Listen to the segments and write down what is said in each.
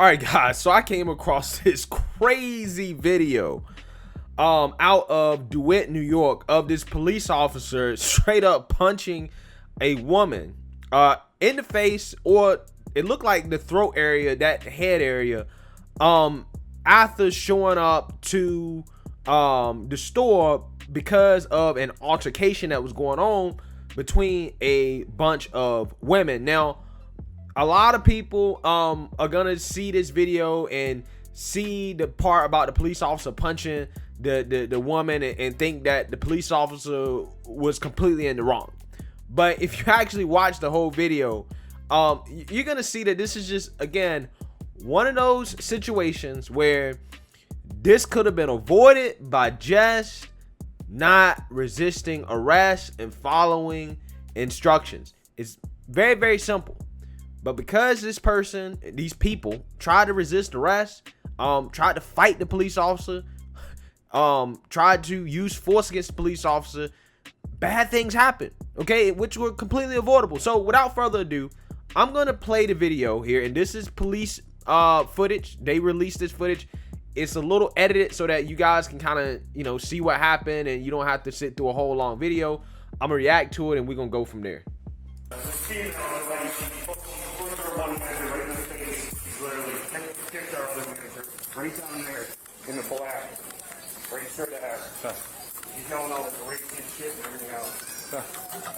All right, guys, so I came across this crazy video out of DeWitt, New York, of this police officer straight up punching a woman in the face, or it looked like the throat area, that head area, after showing up to the store because of an altercation that was going on between a bunch of women. Now, a lot of people are gonna see this video and see the part about the police officer punching the woman and think that the police officer was completely in the wrong. But if you actually watch the whole video, you're gonna see that this is just, again, one of those situations where this could have been avoided by just not resisting arrest and following instructions. It's very, very simple. But because these people tried to resist arrest, tried to fight the police officer, tried to use force against the police officer, bad things happen, okay, which were completely avoidable. So without further ado, I'm gonna play the video here, and this is police footage. They released this footage. It's a little edited so that you guys can kind of, you know, see what happened and you don't have to sit through a whole long video. I'm gonna react to it and we're gonna go from there. Right down there in the black, right straight ahead. He's yelling out like the rape and shit and everything else.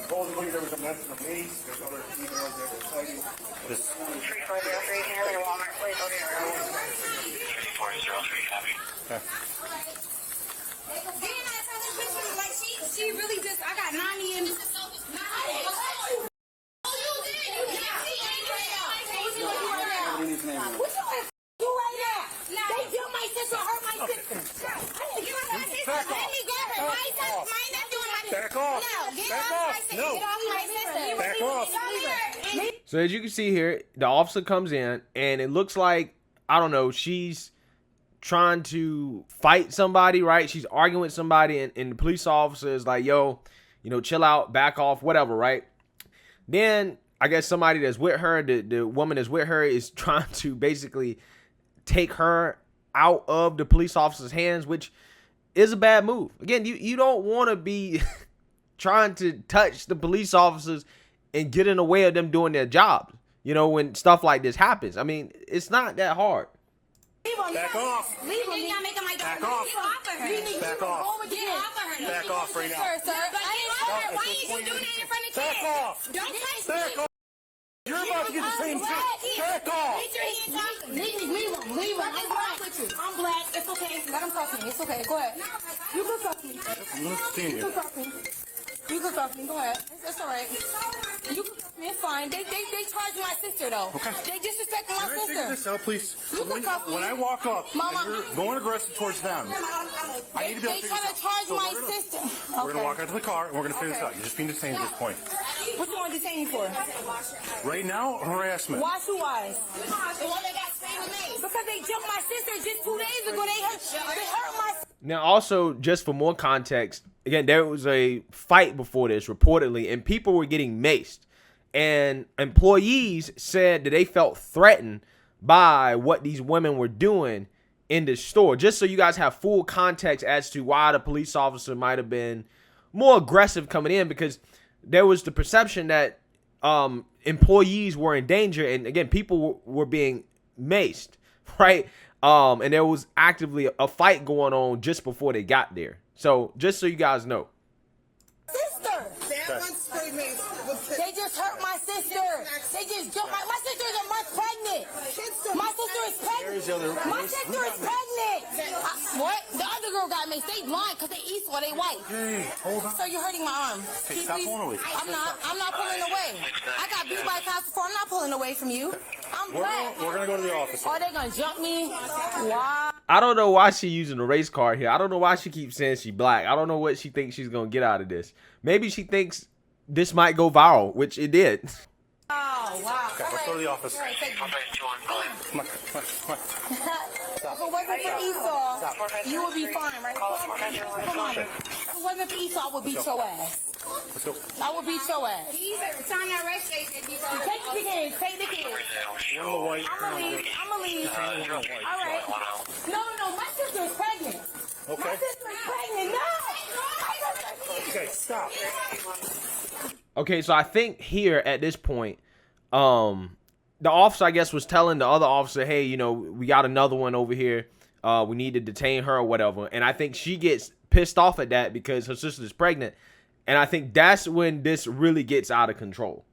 Supposedly there was a mess of mace, there's other females that were fighting. 3403, can you go to Walmart, please? I'll get around. 3403, copy. She really just, I got 90 in. Back off. No. Back off. So as you can see here, the officer comes in and it looks like, I don't know, she's trying to fight somebody, right? She's arguing with somebody and the police officer is like, yo, you know, chill out, back off, whatever, right? Then I guess somebody that's with her, the woman that's with her, is trying to basically take her out of the police officer's hands, which is a bad move. Again, you don't want to be trying to touch the police officers and get in the way of them doing their jobs, you know, when stuff like this happens. I mean, it's not that hard. Back off. Leave him. Back off. Back off. Back off right now. Why are you doing that in front of Back kids? off. Don't touch Back off. You're about to get the same shit. Back off. Leave him. I'm black with you. I'm black. It's okay. Let him talk to me. It's okay. Go ahead. You can talk to me. I'm listening to you. You can talk to me. You can talk to me. Go ahead. It's all right. You can talk to me. It's fine. They charged my sister, though. Okay. They disrespected my Can I figure sister. this out, please? You can talk to me. When I walk up, Mama. and you're going aggressive towards them, I need to be able to They figure try this to out. charge So my we're gonna- sister. We're going to walk out to the car, and we're going to figure this Okay. out. You're just being detained at this point. What you want to detain me for? Right now, harassment. Wash your eyes. The one that got stained with me. Because they jumped my sister just 2 days ago. They hurt my sister. Now, also, just for more context, again, there was a fight before this, reportedly, and people were getting maced. And employees said that they felt threatened by what these women were doing in the store. Just so you guys have full context as to why the police officer might have been more aggressive coming in, because there was the perception that employees were in danger. And again, people were being maced, right? And there was actively a fight going on just before they got there. So just so you guys know. Sister. They just hurt my sister. They just jumped my sister is a month pregnant. My sister is pregnant. My sister is pregnant. What? The other girl got maced. They blind because they east or they white. Hey, hold on. So you're hurting my arm. Hey, stop pulling away. I'm not pulling away. I got beat by cops before. I'm not pulling away from you. I'm black. We're going to go to the office. Are they gonna jump me? Wow. I don't know why she's using a race card here. I don't know why she keeps saying she's black. I don't know what she thinks she's going to get out of this. Maybe she thinks this might go viral, which it did. Oh, wow. Okay, let's go to the office. All right, take me. Come on. If it wasn't for Esau, you would be fine, right? Come on. If it wasn't for Esau, I would beat your ass. Let's go. I will beat your ass. It's on the arrest station because Take the kids. Take the kids. One of the white. I'm gonna leave. I'm gonna leave. All right. No. My sister is pregnant. Okay. My sister is pregnant. No. Okay, stop. Okay, so I think here at this point, the officer, I guess, was telling the other officer, hey, you know, we got another one over here. We need to detain her or whatever. And I think she gets pissed off at that because her sister's pregnant. And I think that's when this really gets out of control.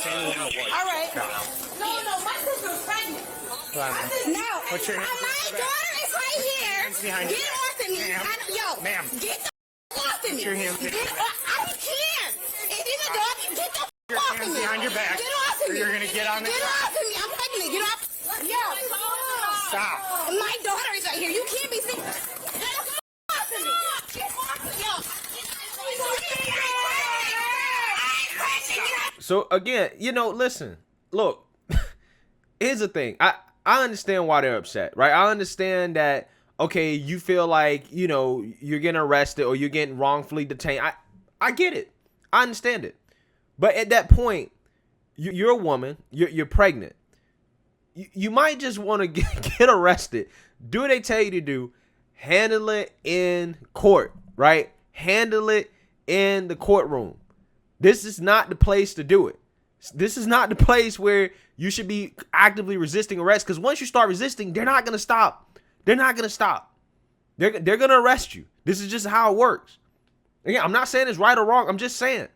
All right. No, my sister's pregnant. No. What's your name? My daughter is right here. Behind Get you. off of me. Yo, Ma'am. Get the off of me. your hands Get I can't. It is a dog. Get the off of Hands me. behind your back. Get off of Or me. you're gonna get on this. Get off of me. I'm pregnant. Get off. Yo. Stop. My daughter is right here. You can't be seen. Get off of me. Get off of me. Yo. So again, you know, listen, look, here's the thing. I understand why they're upset, right? I understand that, okay, you feel like, you know, you're getting arrested or you're getting wrongfully detained. I get it. I understand it. But at that point, you're a woman, you're pregnant. You might just want to get arrested. Do what they tell you to do. Handle it in court, right? Handle it in the courtroom. This is not the place to do it. This is not the place where you should be actively resisting arrest, because once you start resisting, they're not going to stop. They're not going to stop. They're going to arrest you. This is just how it works. Again, I'm not saying it's right or wrong. I'm just saying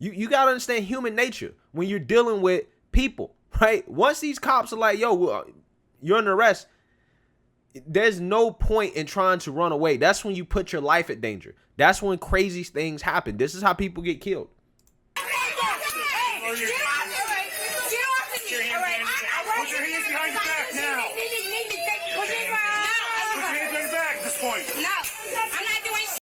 you got to understand human nature when you're dealing with people, right? Once these cops are like, yo, you're under arrest, there's no point in trying to run away. That's when you put your life at danger. That's when crazy things happen. This is how people get killed. Put your hands behind your back now. Put your hands on your back at this point. No, I'm not doing shit.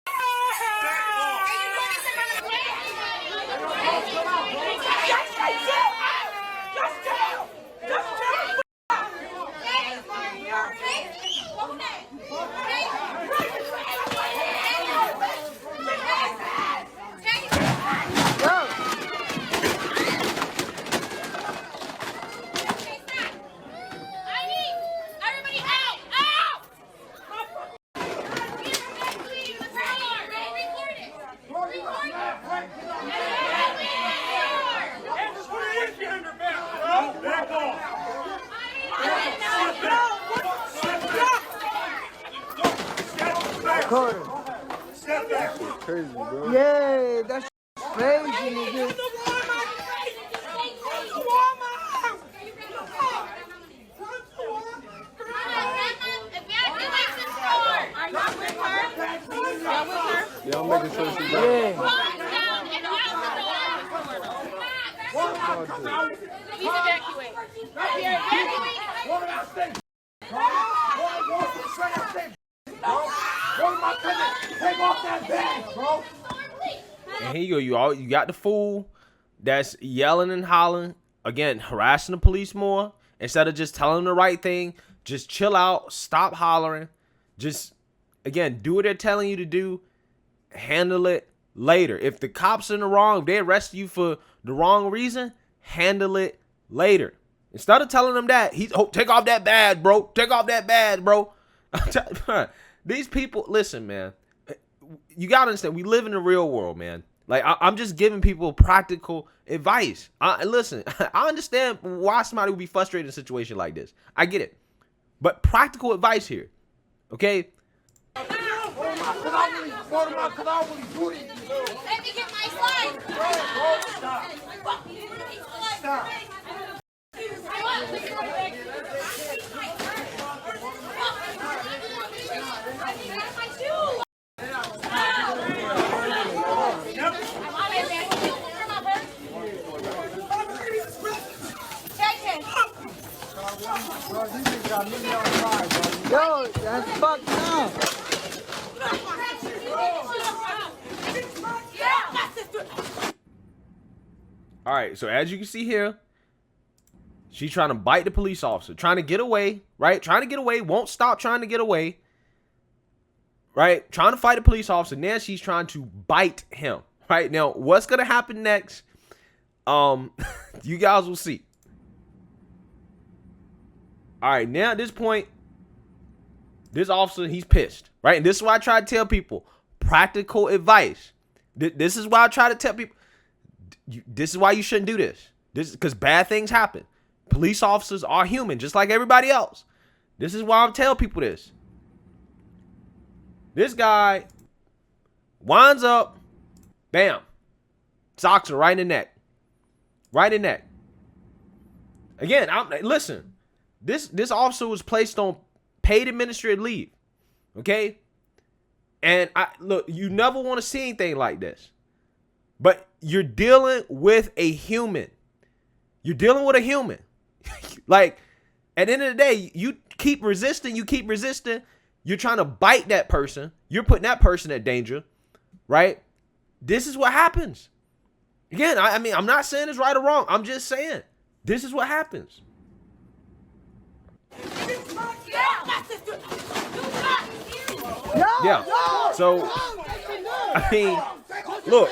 Crazy, bro. Yeah, that's crazy, nigga. Yeah, I'm making sure she's there. Please evacuate. We are evacuating. Take off that bag, bro. And here you go. You got the fool that's yelling and hollering, again, harassing the police more. Instead of just telling them the right thing, just chill out, stop hollering. Just, again, do what they're telling you to do. Handle it later. If the cops are in the wrong, if they arrest you for the wrong reason, handle it later. Instead of telling them that, take off that badge, bro. Take off that badge, bro. These people, listen, man. You gotta understand, we live in the real world, man. Like, I'm just giving people practical advice. Listen, I understand why somebody would be frustrated in a situation like this. I get it. But practical advice here, okay? Let me get my slide. Stop. Yo, that's fucked up. All right, so as you can see here, She's trying to bite the police officer, trying to get away, right? Trying to get away, won't stop trying to get away, right? Trying to fight a police officer. Now she's trying to bite him, right? Now, what's going to happen next? You guys will see. All right, now at this point, this officer, he's pissed, right? And this is why I try to tell people, practical advice. This is why I try to tell people, this is why you shouldn't do this. This is because bad things happen. Police officers are human, just like everybody else. This is why I'm telling people this. This guy winds up, bam, socks her right in the neck. Right in the neck. Again, listen, this officer was placed on paid administrative leave. Okay? And look, you never want to see anything like this. But you're dealing with a human. You're dealing with a human. Like, at the end of the day, you keep resisting, you're trying to bite that person, you're putting that person at danger, right? This is what happens. Again, I mean, I'm not saying it's right or wrong. I'm just saying, this is what happens. Yeah. So, I mean, look.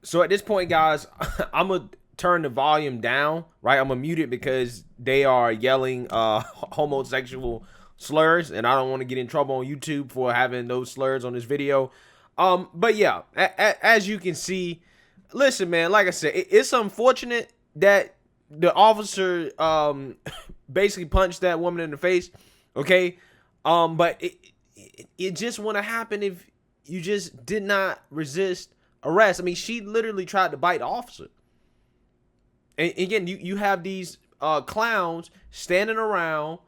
So at this point, guys, I'm going to turn the volume down, right? I'm going to mute it because they are yelling homosexual slurs, and I don't want to get in trouble on YouTube for having those slurs on this video. But yeah, as you can see, listen, man, like I said, it's unfortunate that the officer basically punched that woman in the face, okay? But it just wouldn't have happened if you just did not resist arrest. I mean, she literally tried to bite the officer. And again, you have these clowns standing around,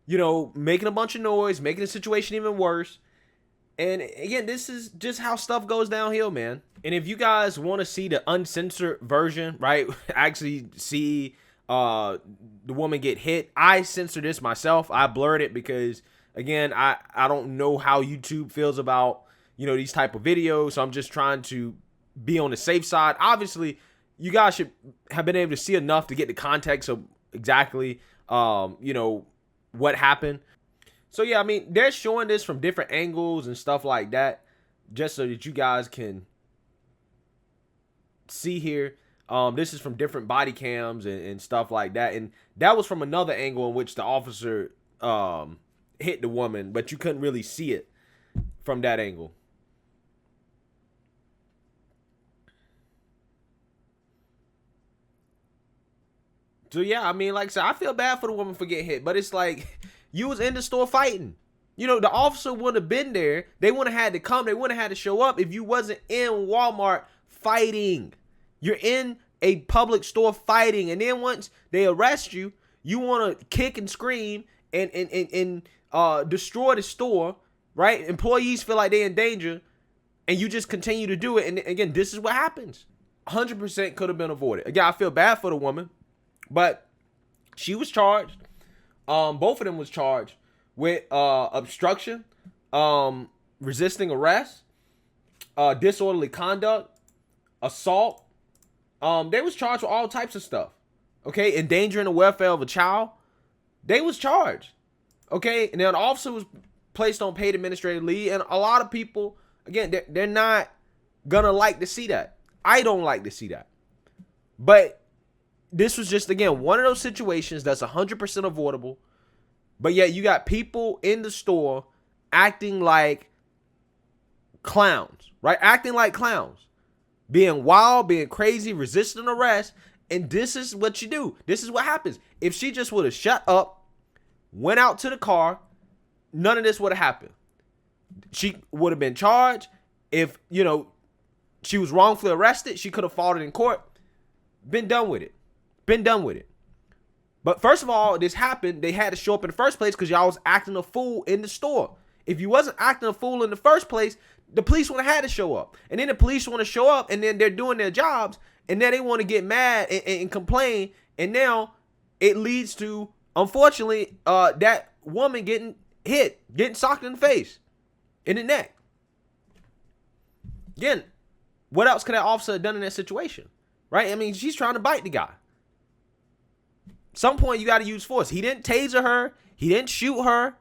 you know, making a bunch of noise, making the situation even worse. And again, this is just how stuff goes downhill, man. And if you guys want to see the uncensored version, right, actually see the woman get hit, I censored this myself. I blurred it because, again, I don't know how YouTube feels about, you know, these type of videos. So I'm just trying to be on the safe side. Obviously, you guys should have been able to see enough to get the context of exactly, you know, what happened. So, yeah, I mean, they're showing this from different angles and stuff like that, just so that you guys can see here. This is from different body cams and stuff like that. And that was from another angle in which the officer hit the woman, but you couldn't really see it from that angle. So, yeah, I mean, like I said, I feel bad for the woman for getting hit, but it's like, you was in the store fighting. You know, the officer would have been there. They wouldn't have had to come. They wouldn't have had to show up if you wasn't in Walmart fighting. You're in a public store fighting. And then once they arrest you, you want to kick and scream and destroy the store, right? Employees feel like they're in danger, and you just continue to do it. And again, this is what happens. 100% could have been avoided. Again, I feel bad for the woman, but she was charged. Both of them was charged with obstruction, resisting arrest, disorderly conduct, assault. They was charged with all types of stuff. Okay, endangering the welfare of a child. They was charged. Okay, and then the officer was placed on paid administrative leave, and a lot of people, again, they're not gonna like to see that. I don't like to see that. But this was just, again, one of those situations that's 100% avoidable. But yet you got people in the store acting like clowns, right? Acting like clowns. Being wild, being crazy, resisting arrest. And this is what you do. This is what happens. If she just would have shut up, went out to the car, none of this would have happened. She would have been charged. If, you know, she was wrongfully arrested, she could have fought it in court. Been done with it. Been done with it. But first of all, this happened. They had to show up in the first place because y'all was acting a fool in the store. If you wasn't acting a fool in the first place, the police would have had to show up. And then the police want to show up, and then they're doing their jobs, and then they want to get mad and complain. And now it leads to, unfortunately, that woman getting hit, getting socked in the face, in the neck. Again, What else could that officer have done in that situation? Right? I mean, she's trying to bite the guy. Some point you got to use force. He didn't taser her. He didn't shoot her.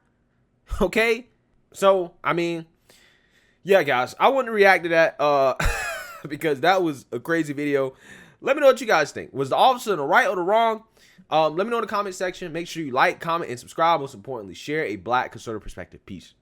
Okay? So, I mean, yeah, guys, I wouldn't react to that because that was a crazy video. Let me know what you guys think. Was the officer in the right or the wrong? Let me know in the comment section. Make sure you like, comment, and subscribe. Most importantly, share a Black conservative perspective. Peace.